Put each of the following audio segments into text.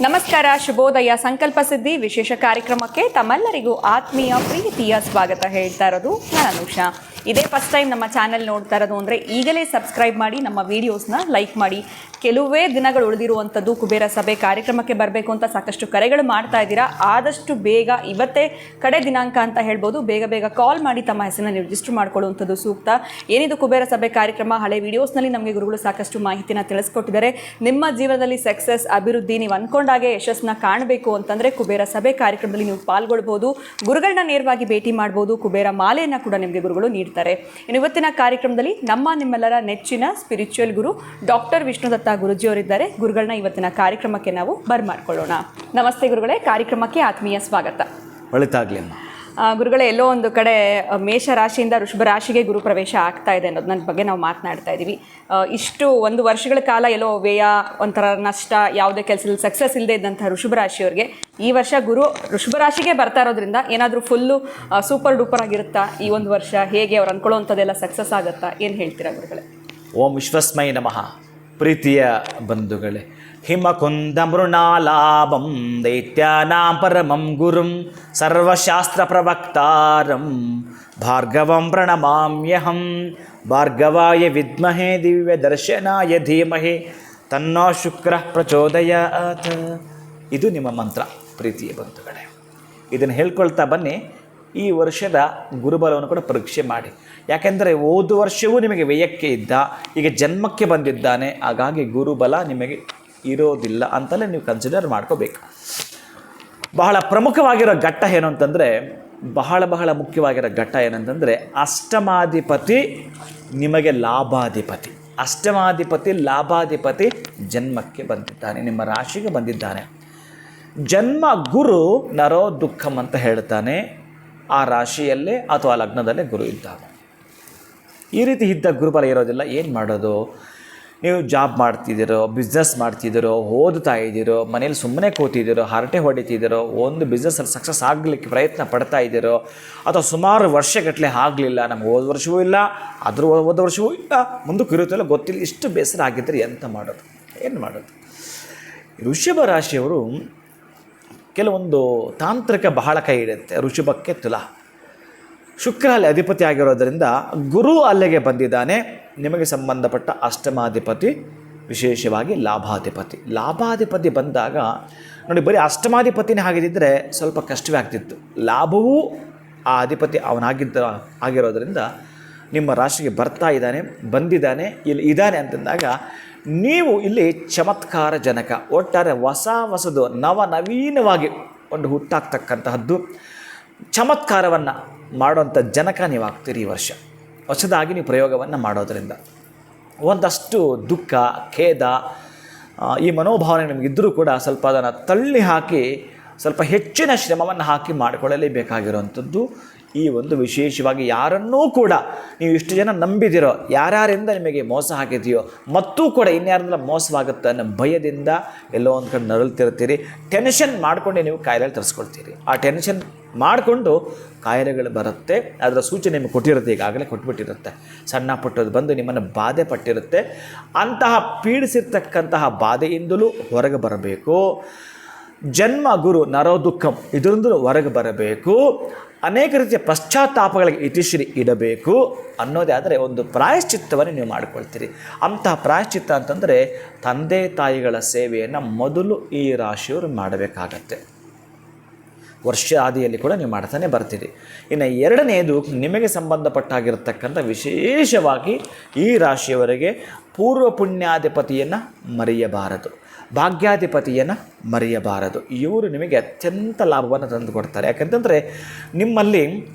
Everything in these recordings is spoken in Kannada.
ನಮಸ್ಕಾರ, ಶುಭೋದಯ. ಸಂಕಲ್ಪ ಸಿದ್ಧಿ ವಿಶೇಷ ಕಾರ್ಯಕ್ರಮಕ್ಕೆ ತಮ್ಮೆಲ್ಲರಿಗೂ ಆತ್ಮೀಯ ಪ್ರೀತಿಯ ಸ್ವಾಗತ ಹೇಳ್ತಾ ಇರೋದು ನಾನು ಅನುಷಾ. ಇದೇ ಫಸ್ಟ್ ಟೈಮ್ ನಮ್ಮ ಚಾನೆಲ್ ನೋಡ್ತಾ ಇರೋದು ಅಂದರೆ ಈಗಲೇ ಸಬ್ಸ್ಕ್ರೈಬ್ ಮಾಡಿ, ನಮ್ಮ ವೀಡಿಯೋಸ್ನ ಲೈಕ್ ಮಾಡಿ. ಕೆಲವೇ ದಿನಗಳು ಉಳಿದಿರುವಂಥದ್ದು ಕುಬೇರ ಸಭೆ ಕಾರ್ಯಕ್ರಮಕ್ಕೆ ಬರಬೇಕು ಅಂತ ಸಾಕಷ್ಟು ಕರೆಗಳು ಮಾಡ್ತಾ ಇದ್ದೀರಾ. ಆದಷ್ಟು ಬೇಗ, ಇವತ್ತೇ ಕಡೆ ದಿನಾಂಕ ಅಂತ ಹೇಳ್ಬೋದು, ಬೇಗ ಬೇಗ ಕಾಲ್ ಮಾಡಿ ತಮ್ಮ ಹೆಸರನ್ನ ನೀವು ರಿಜಿಸ್ಟರ್ ಮಾಡ್ಕೊಳ್ಳುವಂಥದ್ದು ಸೂಕ್ತ. ಏನಿದು ಕುಬೇರ ಸಭೆ ಕಾರ್ಯಕ್ರಮ, ಹಳೆ ವೀಡಿಯೋಸ್ನಲ್ಲಿ ನಮಗೆ ಗುರುಗಳು ಸಾಕಷ್ಟು ಮಾಹಿತಿನ ತಿಳಿಸ್ಕೊಟ್ಟಿದ್ದಾರೆ. ನಿಮ್ಮ ಜೀವನದಲ್ಲಿ ಸಕ್ಸಸ್, ಅಭಿವೃದ್ಧಿ, ನೀವು ಅಂದ್ಕೊಂಡಾಗೆ ಯಶಸ್ಸನ್ನ ಕಾಣಬೇಕು ಅಂತಂದರೆ ಕುಬೇರ ಸಭೆ ಕಾರ್ಯಕ್ರಮದಲ್ಲಿ ನೀವು ಪಾಲ್ಗೊಳ್ಬೋದು. ಗುರುಗಳನ್ನ ನೇರವಾಗಿ ಭೇಟಿ ಮಾಡ್ಬೋದು. ಕುಬೇರ ಮಾಲೆಯನ್ನು ಕೂಡ ನಿಮಗೆ ಗುರುಗಳು ನೀಡ್ತಾರೆ. ಇನ್ನು ಇವತ್ತಿನ ಕಾರ್ಯಕ್ರಮದಲ್ಲಿ ನಿಮ್ಮೆಲ್ಲರ ನೆಚ್ಚಿನ ಸ್ಪಿರಿಚುವಲ್ ಗುರು ಡಾಕ್ಟರ್ ವಿಷ್ಣುದತ್ತ ಗುರುಜಿಯವರಿದ್ದಾರೆ. ಗುರುಗಳನ್ನ ಇವತ್ತಿನ ಕಾರ್ಯಕ್ರಮಕ್ಕೆ ನಾವು ಬರ್ಮಾಡ್ಕೊಳ್ಳೋಣ. ನಮಸ್ತೆ ಗುರುಗಳೇ, ಕಾರ್ಯಕ್ರಮಕ್ಕೆ ಆತ್ಮೀಯ ಸ್ವಾಗತ. ಒಳಿತಾಗ್ಲಿ. ಗುರುಗಳೇ, ಎಲ್ಲೋ ಒಂದು ಕಡೆ ಮೇಷ ರಾಶಿಯಿಂದ ವೃಷಭ ರಾಶಿಗೆ ಗುರು ಪ್ರವೇಶ ಆಗ್ತಾ ಇದೆ ಅನ್ನೋದು ನನ್ನ ಬಗ್ಗೆ ನಾವು ಮಾತನಾಡ್ತಾ ಇದ್ದೀವಿ. ಇಷ್ಟು ಒಂದು ವರ್ಷಗಳ ಕಾಲ ಎಲ್ಲೋ ವ್ಯಯ, ಒಂಥರ ನಷ್ಟ, ಯಾವುದೇ ಕೆಲಸದಲ್ಲಿ ಸಕ್ಸಸ್ ಇಲ್ಲದೆ ಇದ್ದಂಥ ವೃಷಭ ರಾಶಿಯವರಿಗೆ ಈ ವರ್ಷ ಗುರು ವೃಷಭ ರಾಶಿಗೆ ಬರ್ತಾ ಇರೋದ್ರಿಂದ ಏನಾದರೂ ಫುಲ್ಲು ಸೂಪರ್ ಡೂಪರ್ ಆಗಿರುತ್ತಾ ಈ ಒಂದು ವರ್ಷ? ಹೇಗೆ ಅವ್ರು ಅಂದ್ಕೊಳ್ಳೋವಂಥದ್ದೆಲ್ಲ ಸಕ್ಸಸ್ ಆಗುತ್ತಾ? ಏನು ಹೇಳ್ತೀರಾ ಗುರುಗಳೇ? ಓಂ ವಿಶ್ವಸ್ಮೈ ನಮಃ. ಪ್ರೀತಿಯ ಬಂಧುಗಳೇ, ಹಿಮಕುಂದ ಮೃಣಾಲಾಭಂ ದೈತ್ಯಾನಾಂ ಪರಮಂ ಗುರುಂ ಸರ್ವಶಾಸ್ತ್ರ ಪ್ರವಕ್ತಾರಂ ಭಾರ್ಗವಂ ಪ್ರಣಮಾಮ್ಯಹಂ. ಭಾರ್ಗವಾಯ ವಿದ್ಮಹೇ ದಿವ್ಯ ದರ್ಶನಾಯ ಧೀಮಹಿ ತನ್ನೋ ಶುಕ್ರ ಪ್ರಚೋದಯಾತ್. ಇದು ನಿಮ್ಮ ಮಂತ್ರ ಪ್ರೀತಿಯ ಬಂಧುಗಳೇ. ಇದನ್ನು ಹೇಳ್ಕೊಳ್ತಾ ಬನ್ನಿ. ಈ ವರ್ಷದ ಗುರುಬಲವನ್ನು ಕೂಡ ಪರೀಕ್ಷೆ ಮಾಡಿ. ಯಾಕೆಂದರೆ ಹೋದ ವರ್ಷವೂ ನಿಮಗೆ ವ್ಯಯಕ್ಕೆ ಇದ್ದ, ಈಗ ಜನ್ಮಕ್ಕೆ ಬಂದಿದ್ದಾನೆ. ಹಾಗಾಗಿ ಗುರುಬಲ ನಿಮಗೆ ಇರೋದಿಲ್ಲ ಅಂತಲೇ ನೀವು ಕನ್ಸಿಡರ್ ಮಾಡ್ಕೋಬೇಕು. ಬಹಳ ಪ್ರಮುಖವಾಗಿರೋ ಘಟ್ಟ ಏನು ಅಂತಂದರೆ, ಬಹಳ ಮುಖ್ಯವಾಗಿರೋ ಘಟ್ಟ ಏನಂತಂದರೆ, ಅಷ್ಟಮಾಧಿಪತಿ ನಿಮಗೆ ಲಾಭಾಧಿಪತಿ. ಅಷ್ಟಮಾಧಿಪತಿ ಲಾಭಾಧಿಪತಿ ಜನ್ಮಕ್ಕೆ ಬಂದಿದ್ದಾನೆ, ನಿಮ್ಮ ರಾಶಿಗೆ ಬಂದಿದ್ದಾನೆ. ಜನ್ಮ ಗುರು ನರೋ ದುಃಖಂ ಅಂತ ಹೇಳ್ತಾನೆ. ಆ ರಾಶಿಯಲ್ಲೇ ಅಥವಾ ಲಗ್ನದಲ್ಲೇ ಗುರು ಇದ್ದಾಗ ಈ ರೀತಿ ಇದ್ದ ಗುರುಬಲ ಇರೋದಿಲ್ಲ. ಏನು ಮಾಡೋದು? ನೀವು ಜಾಬ್ ಮಾಡ್ತಿದ್ದೀರೋ, ಬಿಸ್ನೆಸ್ ಮಾಡ್ತಿದ್ದೀರೋ, ಓದ್ತಾ ಇದ್ದೀರೋ, ಮನೇಲಿ ಸುಮ್ಮನೆ ಕೂತಿದ್ದೀರೋ, ಹರಟೆ ಹೊಡಿತಿದ್ದೀರೋ, ಒಂದು ಬಿಸ್ನೆಸ್ಸಲ್ಲಿ ಸಕ್ಸಸ್ ಆಗಲಿಕ್ಕೆ ಪ್ರಯತ್ನ ಪಡ್ತಾ ಇದ್ದೀರೋ, ಅಥವಾ ಸುಮಾರು ವರ್ಷಗಟ್ಟಲೆ ಆಗಲಿಲ್ಲ, ನಮ್ಗೆ ಹೋದ ವರ್ಷವೂ ಇಲ್ಲ, ಹೋದ ವರ್ಷವೂ ಇಲ್ಲ, ಮುಂದಕ್ಕೆ ಇರುತ್ತಲ್ಲ ಗೊತ್ತಿಲ್ಲ, ಇಷ್ಟು ಬೇಸರ ಆಗಿದ್ದರೆ ಎಂತ ಮಾಡೋದು? ಏನು ಮಾಡೋದು? ವೃಷಭ ರಾಶಿಯವರು ಕೆಲವೊಂದು ತಾಂತ್ರಿಕ ಬಹಳ ಕೈ ಹಿಡಿಯುತ್ತೆ. ವೃಷಭಕ್ಕೆ ತುಲಾ, ಶುಕ್ರ ಅಲ್ಲಿ ಅಧಿಪತಿ ಆಗಿರೋದರಿಂದ ಗುರು ಅಲ್ಲಿಗೆ ಬಂದಿದ್ದಾನೆ. ನಿಮಗೆ ಸಂಬಂಧಪಟ್ಟ ಅಷ್ಟಮಾಧಿಪತಿ, ವಿಶೇಷವಾಗಿ ಲಾಭಾಧಿಪತಿ ಬಂದಾಗ ನೋಡಿ, ಬರೀ ಅಷ್ಟಮಾಧಿಪತಿನೇ ಆಗಿದ್ದರೆ ಸ್ವಲ್ಪ ಕಷ್ಟವೇ ಆಗ್ತಿತ್ತು. ಲಾಭವೂ ಆ ಅಧಿಪತಿ ಆಗಿರೋದರಿಂದ ನಿಮ್ಮ ರಾಶಿಗೆ ಬಂದಿದ್ದಾನೆ, ಇಲ್ಲಿ ಇದ್ದಾನೆ ಅಂತಂದಾಗ ನೀವು ಇಲ್ಲಿ ಚಮತ್ಕಾರ ಜನಕ, ಒಟ್ಟಾರೆ ಹೊಸದು ನವೀನವಾಗಿ ಒಂದು ಹುಟ್ಟಾಗ್ತಕ್ಕಂತಹದ್ದು, ಚಮತ್ಕಾರವನ್ನು ಮಾಡುವಂಥ ಜನಕ ನೀವು ಆಗ್ತೀರಿ. ಈ ವರ್ಷ ಹೊಸದಾಗಿ ನೀವು ಪ್ರಯೋಗವನ್ನು ಮಾಡೋದರಿಂದ ಒಂದಷ್ಟು ದುಃಖ, ಖೇದ, ಈ ಮನೋಭಾವನೆ ನಿಮಗಿದ್ದರೂ ಕೂಡ ಸ್ವಲ್ಪ ಅದನ್ನು ತಳ್ಳಿ ಹಾಕಿ ಸ್ವಲ್ಪ ಹೆಚ್ಚಿನ ಶ್ರಮವನ್ನು ಹಾಕಿ ಮಾಡಿಕೊಳ್ಳಲೇಬೇಕಾಗಿರುವಂಥದ್ದು. ಈ ಒಂದು ವಿಶೇಷವಾಗಿ ಯಾರನ್ನೂ ಕೂಡ ನೀವು ಇಷ್ಟು ಜನ ನಂಬಿದಿರೋ, ಯಾರ್ಯಾರಿಂದ ನಿಮಗೆ ಮೋಸ ಆಗಿದೆಯೋ, ಮತ್ತೂ ಕೂಡ ಇನ್ಯಾರಿಂದ ಮೋಸವಾಗುತ್ತೆ ಅನ್ನೋ ಭಯದಿಂದ ಎಲ್ಲೋ ಒಂದು ಕಡೆ ನರಳುತ್ತಿರ್ತೀರಿ. ಟೆನ್ಷನ್ ಮಾಡಿಕೊಂಡು ನೀವು ಕಾಯಿಲೆಗಳು ತರಿಸ್ಕೊಳ್ತೀರಿ. ಆ ಟೆನ್ಷನ್ ಮಾಡಿಕೊಂಡು ಕಾಯಿಲೆಗಳು ಬರುತ್ತೆ. ಅದರ ಸೂಚನೆ ನಿಮಗೆ ಕೊಟ್ಟಿರುತ್ತೆ, ಈಗಾಗಲೇ ಕೊಟ್ಬಿಟ್ಟಿರುತ್ತೆ. ಸಣ್ಣ ಪುಟ್ಟದ್ದು ಬಂದು ನಿಮ್ಮನ್ನು ಬಾಧೆ ಪಟ್ಟಿರುತ್ತೆ. ಅಂತಹ ಪೀಡಿಸಿರ್ತಕ್ಕಂತಹ ಬಾಧೆಯಿಂದಲೂ ಹೊರಗೆ ಬರಬೇಕು. ಜನ್ಮ ಗುರು ನರೋ ದುಃಖಂ, ಇದರಿಂದ ಹೊರಗೆ ಬರಬೇಕು. ಅನೇಕ ರೀತಿಯ ಪಶ್ಚಾತ್ತಾಪಗಳಿಗೆ ಇತಿಶ್ರೀ ಇಡಬೇಕು ಅನ್ನೋದೇ ಆದರೆ ಒಂದು ಪ್ರಾಯಶ್ಚಿತ್ತವನ್ನು ನೀವು ಮಾಡಿಕೊಳ್ತೀರಿ. ಅಂತಹ ಪ್ರಾಯಶ್ಚಿತ್ತ ಅಂತಂದರೆ ತಂದೆ ತಾಯಿಗಳ ಸೇವೆಯನ್ನು ಮೊದಲು ಈ ರಾಶಿಯವರು ಮಾಡಬೇಕಾಗತ್ತೆ. ವರ್ಷ ಆದಿಯಲ್ಲಿ ಕೂಡ ನೀವು ಮಾಡ್ತಾನೆ ಬರ್ತೀರಿ. ಇನ್ನು ಎರಡನೆಯದು, ನಿಮಗೆ ಸಂಬಂಧಪಟ್ಟಾಗಿರ್ತಕ್ಕಂಥ ವಿಶೇಷವಾಗಿ ಈ ರಾಶಿಯವರಿಗೆ ಪೂರ್ವ ಪುಣ್ಯಾಧಿಪತಿಯನ್ನು ಮರೆಯಬಾರದು, ಭಾಗ್ಯಾಧಿಪತಿಯನ್ನು ಮರೆಯಬಾರದು. ಇವರು ನಿಮಗೆ ಅತ್ಯಂತ ಲಾಭವನ್ನು ತಂದು ಕೊಡ್ತಾರೆ. ಯಾಕಂತಂದರೆ ನಿಮ್ಮಲ್ಲಿ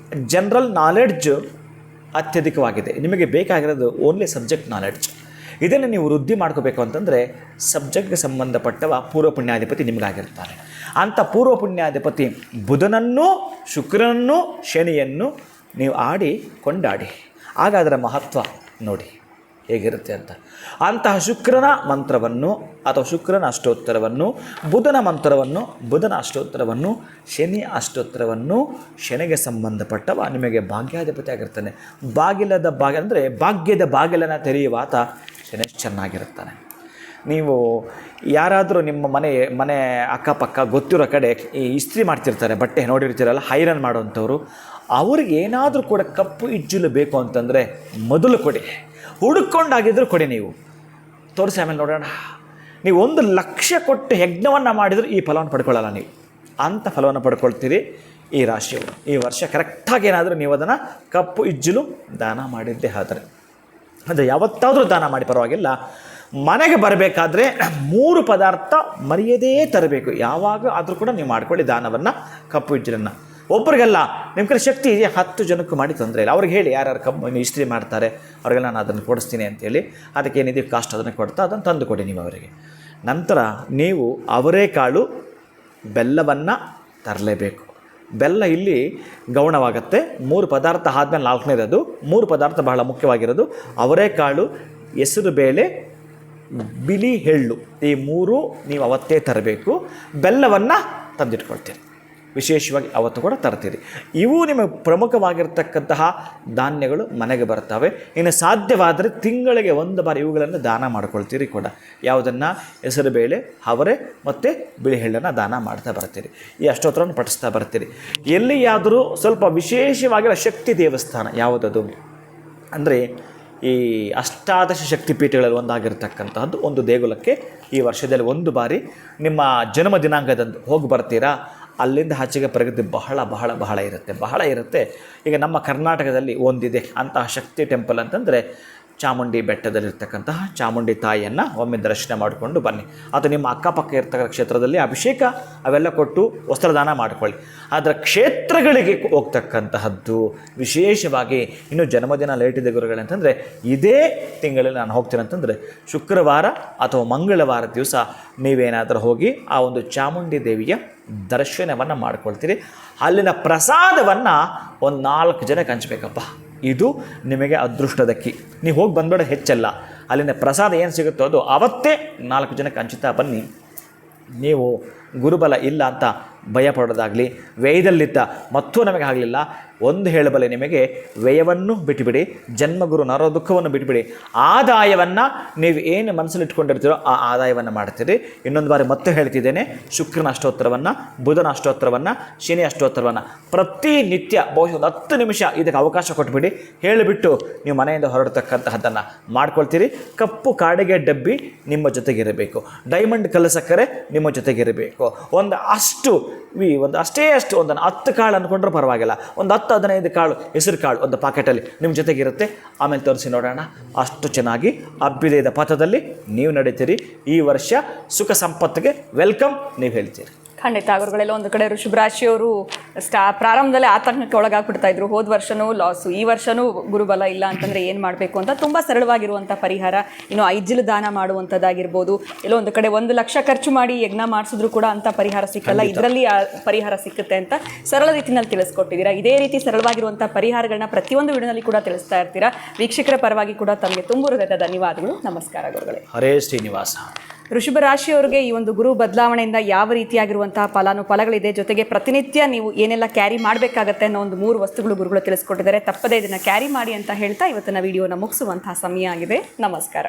ಜನರಲ್ ನಾಲೆಡ್ಜ್ ಅತ್ಯಧಿಕವಾಗಿದೆ. ನಿಮಗೆ ಬೇಕಾಗಿರೋದು ಓನ್ಲಿ ಸಬ್ಜೆಕ್ಟ್ ನಾಲೆಡ್ಜ್. ಇದನ್ನು ನೀವು ವೃದ್ಧಿ ಮಾಡ್ಕೋಬೇಕು ಅಂತಂದರೆ ಸಬ್ಜೆಕ್ಟ್ಗೆ ಸಂಬಂಧಪಟ್ಟವ ಪೂರ್ವ ಪುಣ್ಯಾಧಿಪತಿ ನಿಮಗಾಗಿರ್ತಾರೆ. ಅಂಥ ಪೂರ್ವ ಪುಣ್ಯಾಧಿಪತಿ ಬುಧನನ್ನು, ಶುಕ್ರನನ್ನು, ಶನಿಯನ್ನು ನೀವು ಕೊಂಡಾಡಿ ಆಗ ಅದರ ಮಹತ್ವ ನೋಡಿ ಹೇಗಿರುತ್ತೆ ಅಂತ. ಅಂತಹ ಶುಕ್ರನ ಮಂತ್ರವನ್ನು ಅಥವಾ ಶುಕ್ರನ ಅಷ್ಟೋತ್ತರವನ್ನು, ಬುಧನ ಮಂತ್ರವನ್ನು, ಬುಧನ ಅಷ್ಟೋತ್ತರವನ್ನು, ಶನಿ ಅಷ್ಟೋತ್ತರವನ್ನು, ಶನಿಗೆ ಸಂಬಂಧಪಟ್ಟವ ನಿಮಗೆ ಭಾಗ್ಯಾಧಿಪತಿ ಆಗಿರ್ತಾನೆ. ಅಂದರೆ ಭಾಗ್ಯದ ಬಾಗಿಲನ್ನು ತೆರೆಯುವಾತ ಶನಿ ಚೆನ್ನಾಗಿರುತ್ತಾನೆ. ನೀವು ಯಾರಾದರೂ ನಿಮ್ಮ ಮನೆ ಅಕ್ಕಪಕ್ಕ ಗೊತ್ತಿರೋ ಕಡೆ ಈ ಇಸ್ತ್ರಿ ಮಾಡ್ತಿರ್ತಾರೆ, ಬಟ್ಟೆ ನೋಡಿರ್ತೀರಲ್ಲ, ಐರನ್ ಮಾಡೋವಂಥವ್ರು, ಅವ್ರಿಗೆ ಏನಾದರೂ ಕೂಡ ಕಪ್ಪು ಇಜ್ಜಲು ಬೇಕು ಅಂತಂದರೆ ಮೊದಲು ಕೊಡಿ, ಹುಡುಕೊಂಡಾಗಿದ್ದರೂ ಕೊಡಿ. ನೀವು ತೋರಿಸಿ ಆಮೇಲೆ ನೋಡೋಣ. ನೀವು 1,00,000 ಕೊಟ್ಟು ಯಜ್ಞವನ್ನು ಮಾಡಿದರೂ ಈ ಫಲವನ್ನು ಪಡ್ಕೊಳ್ಳಲ್ಲ. ನೀವು ಅಂಥ ಫಲವನ್ನು ಪಡ್ಕೊಳ್ತೀರಿ. ಈ ರಾಶಿಯವರು ಈ ವರ್ಷ ಕರೆಕ್ಟಾಗಿ ಏನಾದರೂ ನೀವು ಅದನ್ನು ಕಪ್ಪು ಇಜ್ಜಲು ದಾನ ಮಾಡಿದ್ದೇ ಆದರೆ, ಅಂದರೆ ಯಾವತ್ತಾದರೂ ದಾನ ಮಾಡಿ ಪರವಾಗಿಲ್ಲ. ಮನೆಗೆ ಬರಬೇಕಾದ್ರೆ 3 ಪದಾರ್ಥ ಮರೆಯದೇ ತರಬೇಕು. ಯಾವಾಗ ಆದರೂ ಕೂಡ ನೀವು ಮಾಡ್ಕೊಳ್ಳಿ ದಾನವನ್ನು, ಕಪ್ಪು ಇಜ್ಜಲನ್ನು. ಒಬ್ಬರಿಗೆಲ್ಲ ನಿಮ್ಮ ಕಡೆ ಶಕ್ತಿ ಇದೆ, 10 ಜನಕ್ಕೂ ಮಾಡಿ ತೊಂದರೆ ಇಲ್ಲ. ಅವ್ರಿಗೆ ಹೇಳಿ, ಯಾರ್ಯಾರು ಕಬ್ಬು ಇಸ್ತ್ರಿ ಮಾಡ್ತಾರೆ ಅವ್ರಿಗೆಲ್ಲ ನಾನು ಅದನ್ನು ಕೊಡಿಸ್ತೀನಿ ಅಂತೇಳಿ, ಅದಕ್ಕೆ ಏನಿದೆ ಕಾಸ್ಟ್ ಅದನ್ನು ಕೊಡ್ತಾ ಅದನ್ನು ತಂದು ಕೊಡಿ ನೀವು ಅವರಿಗೆ. ನಂತರ ನೀವು ಅವರೆಕಾಳು ಬೆಲ್ಲವನ್ನು ತರಲೇಬೇಕು. ಬೆಲ್ಲ ಇಲ್ಲಿ ಗೌಣವಾಗುತ್ತೆ. 3 ಪದಾರ್ಥ ಆದಮೇಲೆ 4ನೇದು ಅದು. 3 ಪದಾರ್ಥ ಬಹಳ ಮುಖ್ಯವಾಗಿರೋದು. ಅವರೆಕಾಳು, ಹೆಸರು ಬೇಳೆ, ಬಿಳಿ ಎಳ್ಳು, ಈ 3 ನೀವು ಅವತ್ತೇ ತರಬೇಕು. ಬೆಲ್ಲವನ್ನು ತಂದಿಟ್ಕೊಳ್ತೀರಿ, ವಿಶೇಷವಾಗಿ ಅವತ್ತು ಕೂಡ ತರ್ತೀರಿ. ಇವು ನಿಮಗೆ ಪ್ರಮುಖವಾಗಿರ್ತಕ್ಕಂತಹ ಧಾನ್ಯಗಳು ಮನೆಗೆ ಬರ್ತವೆ. ಇನ್ನು ಸಾಧ್ಯವಾದರೆ ತಿಂಗಳಿಗೆ 1 ಬಾರಿ ಇವುಗಳನ್ನು ದಾನ ಮಾಡ್ಕೊಳ್ತೀರಿ ಕೂಡ. ಯಾವುದನ್ನು? ಹೆಸರುಬೇಳೆ, ಅವರೆ ಮತ್ತು ಬಿಳಿ ಎಳ್ಳನ್ನು ದಾನ ಮಾಡ್ತಾ ಬರ್ತೀರಿ. ಈ ಅಷ್ಟೋತ್ತರವನ್ನು ಪಠಿಸ್ತಾ ಬರ್ತೀರಿ. ಎಲ್ಲಿಯಾದರೂ ಸ್ವಲ್ಪ ವಿಶೇಷವಾಗಿರೋ ಶಕ್ತಿ ದೇವಸ್ಥಾನ ಯಾವುದದು ಅಂದರೆ ಈ ಅಷ್ಟಾದಶ ಶಕ್ತಿಪೀಠಗಳಲ್ಲಿ ಒಂದಾಗಿರ್ತಕ್ಕಂತಹದ್ದು ಒಂದು ದೇಗುಲಕ್ಕೆ ಈ ವರ್ಷದಲ್ಲಿ 1 ಬಾರಿ ನಿಮ್ಮ ಜನ್ಮ ದಿನಾಂಕದಂದು ಹೋಗಿ ಬರ್ತೀರಾ. ಅಲ್ಲಿಂದ ಆಚೆಗೆ ಪ್ರಗತಿ ಬಹಳ ಇರುತ್ತೆ. ಈಗ ನಮ್ಮ ಕರ್ನಾಟಕದಲ್ಲಿ ಒಂದಿದೆ ಅಂತಹ ಶಕ್ತಿ ಟೆಂಪಲ್ ಅಂತಂದರೆ ಚಾಮುಂಡಿ ಬೆಟ್ಟದಲ್ಲಿರ್ತಕ್ಕಂತಹ ಚಾಮುಂಡಿ ತಾಯಿಯನ್ನು ಒಮ್ಮೆ ದರ್ಶನ ಮಾಡಿಕೊಂಡು ಬನ್ನಿ. ಅದು ನಿಮ್ಮ ಅಕ್ಕಪಕ್ಕ ಇರ್ತಕ್ಕಂಥ ಕ್ಷೇತ್ರದಲ್ಲಿ ಅಭಿಷೇಕ ಅವೆಲ್ಲ ಕೊಟ್ಟು ವಸ್ತ್ರದಾನ ಮಾಡಿಕೊಳ್ಳಿ. ಆದರೆ ಕ್ಷೇತ್ರಗಳಿಗೆ ಹೋಗ್ತಕ್ಕಂತಹದ್ದು ವಿಶೇಷವಾಗಿ ಇನ್ನೂ ಜನ್ಮದಿನ ಲೇಟ್ ಇದೆ ಗುರುಗಳೇ ಅಂತಂದರೆ, ಇದೇ ತಿಂಗಳಲ್ಲಿ ನಾನು ಹೋಗ್ತೀನಿ ಅಂತಂದರೆ ಶುಕ್ರವಾರ ಅಥವಾ ಮಂಗಳವಾರ ದಿವಸ ನೀವೇನಾದರೂ ಹೋಗಿ ಆ ಒಂದು ಚಾಮುಂಡಿ ದೇವಿಯ ದರ್ಶನವನ್ನು ಮಾಡ್ಕೊಳ್ತೀರಿ. ಅಲ್ಲಿನ ಪ್ರಸಾದವನ್ನು ಒಂದು 4 ಜನಕ್ಕೆ ಹಂಚಬೇಕಪ್ಪ. ಇದು ನಿಮಗೆ ಅದೃಷ್ಟದ ಕೀ. ನೀವು ಹೋಗಿ ಬಂದ್ಬೇಡ, ಹೆಚ್ಚಲ್ಲ. ಅಲ್ಲಿನ ಪ್ರಸಾದ ಏನು ಸಿಗುತ್ತೋ ಅದು ಅವತ್ತೇ 4 ಜನಕ್ಕೆ ಹಂಚುತ್ತಾ ಬನ್ನಿ. ನೀವು ಗುರುಬಲ ಇಲ್ಲ ಅಂತ ಭಯಪಡೋದಾಗಲಿ, ವ್ಯಯದಲ್ಲಿದ್ದ ಮತ್ತೂ ನಮಗೆ ಆಗಲಿಲ್ಲ, ಒಂದು ಹೇಳಬಲ್ಲೆ ನಿಮಗೆ, ವ್ಯಯವನ್ನು ಬಿಟ್ಟುಬಿಡಿ, ಜನ್ಮಗುರು ನರ ದುಃಖವನ್ನು ಬಿಟ್ಟುಬಿಡಿ. ಆದಾಯವನ್ನು ನೀವು ಏನು ಮನಸ್ಸಲ್ಲಿ ಇಟ್ಕೊಂಡಿರ್ತೀರೋ ಆ ಆದಾಯವನ್ನು ಮಾಡ್ತೀರಿ. ಇನ್ನೊಂದು ಬಾರಿ ಮತ್ತೆ ಹೇಳ್ತಿದ್ದೇನೆ, ಶುಕ್ರನ ಅಷ್ಟೋತ್ತರವನ್ನು, ಬುಧನ ಅಷ್ಟೋತ್ತರವನ್ನು, ಶನಿ ಅಷ್ಟೋತ್ತರವನ್ನು ಪ್ರತಿನಿತ್ಯ ಬಹುಶಃ 10 ನಿಮಿಷ ಇದಕ್ಕೆ ಅವಕಾಶ ಕೊಟ್ಬಿಡಿ. ಹೇಳಿಬಿಟ್ಟು ನೀವು ಮನೆಯಿಂದ ಹೊರಡ್ತಕ್ಕಂತಹದ್ದನ್ನು ಮಾಡ್ಕೊಳ್ತೀರಿ. ಕಪ್ಪು ಕಾಡಿಗೆ ಡಬ್ಬಿ ನಿಮ್ಮ ಜೊತೆಗಿರಬೇಕು, ಡೈಮಂಡ್ ಕಲ್ಲು ಸಕ್ಕರೆ ನಿಮ್ಮ ಜೊತೆಗಿರಬೇಕು. ಒಂದು ಅಷ್ಟೇ 10 ಕಾಳು ಅಂದ್ಕೊಂಡ್ರೆ ಪರವಾಗಿಲ್ಲ, ಒಂದು 10-15 ಕಾಳು ಹೆಸರು ಕಾಳು ಒಂದು ಪಾಕೆಟಲ್ಲಿ ನಿಮ್ಮ ಜೊತೆಗಿರುತ್ತೆ. ಆಮೇಲೆ ತೋರಿಸಿ ನೋಡೋಣ. ಅಷ್ಟು ಚೆನ್ನಾಗಿ ಅಭ್ಯುದಯದ ಪಥದಲ್ಲಿ ನೀವು ನಡೀತೀರಿ. ಈ ವರ್ಷ ಸುಖ ಸಂಪತ್ತಿಗೆ ವೆಲ್ಕಮ್ ನೀವು ಹೇಳ್ತೀರಿ. ಖಂಡಿತ ಗುರುಗಳೆಲ್ಲ. ಒಂದು ಕಡೆ ವೃಷಭ ರಾಶಿಯವರು ಪ್ರಾರಂಭದಲ್ಲೇ ಆತಂಕಕ್ಕೆ ಒಳಗಾಗ್ಬಿಡ್ತಾ ಇದ್ರು. ಹೋದ ವರ್ಷನೂ ಲಾಸು, ಈ ವರ್ಷನೂ ಗುರುಬಲ ಇಲ್ಲ ಅಂತಂದರೆ ಏನು ಮಾಡಬೇಕು ಅಂತ ತುಂಬ ಸರಳವಾಗಿರುವಂಥ ಪರಿಹಾರ. ಇನ್ನು ಐಜ್ಜಲು ದಾನ ಮಾಡುವಂಥದ್ದಾಗಿರ್ಬೋದು, ಎಲ್ಲೋ ಒಂದು ಕಡೆ 1 ಲಕ್ಷ ಖರ್ಚು ಮಾಡಿ ಯಜ್ಞ ಮಾಡಿಸಿದ್ರು ಕೂಡ ಅಂಥ ಪರಿಹಾರ ಸಿಕ್ಕಲ್ಲ, ಇದರಲ್ಲಿ ಪರಿಹಾರ ಸಿಕ್ಕುತ್ತೆ ಅಂತ ಸರಳ ರೀತಿಯಲ್ಲಿ ತಿಳಿಸ್ಕೊಟ್ಟಿದ್ದೀರಾ. ಇದೇ ರೀತಿ ಸರಳವಾಗಿರುವಂಥ ಪರಿಹಾರಗಳನ್ನ ಪ್ರತಿಯೊಂದು ವಿಡಿಯೋನಲ್ಲಿ ಕೂಡ ತಿಳಿಸ್ತಾ ಇರ್ತೀರಾ. ವೀಕ್ಷಕರ ಪರವಾಗಿ ಕೂಡ ತಮಗೆ ತುಂಬ ಹೃದಯದ ಧನ್ಯವಾದಗಳು. ನಮಸ್ಕಾರ ಗುರುಗಳೇ. ಹರೇ ಶ್ರೀನಿವಾಸ. ವೃಷಭ ರಾಶಿಯವರಿಗೆ ಈ ಒಂದು ಗುರು ಬದಲಾವಣೆಯಿಂದ ಯಾವ ರೀತಿಯಾಗಿರುವಂತಹ ಫಲಾನುಫಲಗಳಿದೆ, ಜೊತೆಗೆ ಪ್ರತಿನಿತ್ಯ ನೀವು ಏನೆಲ್ಲ ಕ್ಯಾರಿ ಮಾಡಬೇಕಾಗತ್ತೆ ಅನ್ನೋ ಒಂದು 3 ವಸ್ತುಗಳು ಗುರುಗಳು ತಿಳಿಸ್ಕೊಟ್ಟಿದ್ದಾರೆ. ತಪ್ಪದೇ ಇದನ್ನು ಕ್ಯಾರಿ ಮಾಡಿ ಅಂತ ಹೇಳ್ತಾ ಇವತ್ತಿನ ವಿಡಿಯೋನ ಮುಗಿಸುವಂತಹ ಸಮಯ ಆಗಿದೆ. ನಮಸ್ಕಾರ.